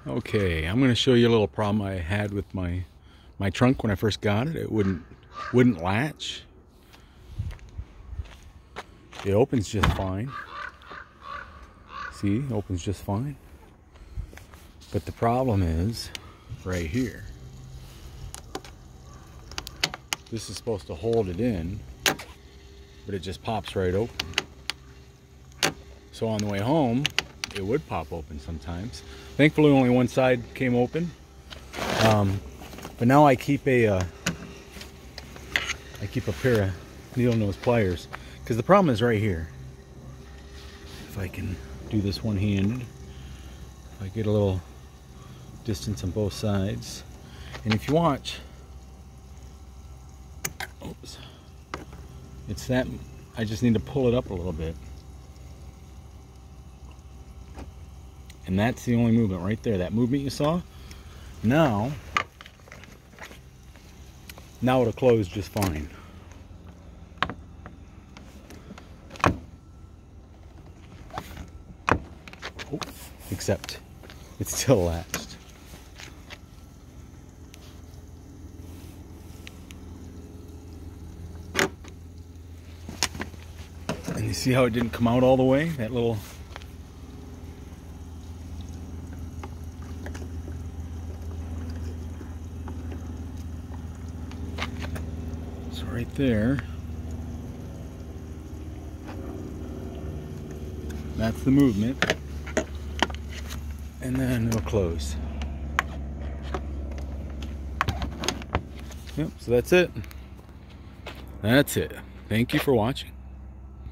Okay, I'm going to show you a little problem I had with my trunk when I first got it. It wouldn't latch. It opens just fine. See, it opens just fine. But the problem is right here. This is supposed to hold it in, but it just pops right open. So on the way home, it would pop open sometimes. Thankfully, only one side came open. But now I keep a pair of needle nose pliers, because the problem is right here. If I can do this one-handed, if I get a little distance on both sides, and if you watch, oops, it's that I just need to pull it up a little bit. And that's the only movement right there. That movement you saw. Now it'll close just fine. Oh, except it's still latched. And you see how it didn't come out all the way? That little... So right there, that's the movement, and then it'll close. Yep, so that's it. That's it. Thank you for watching.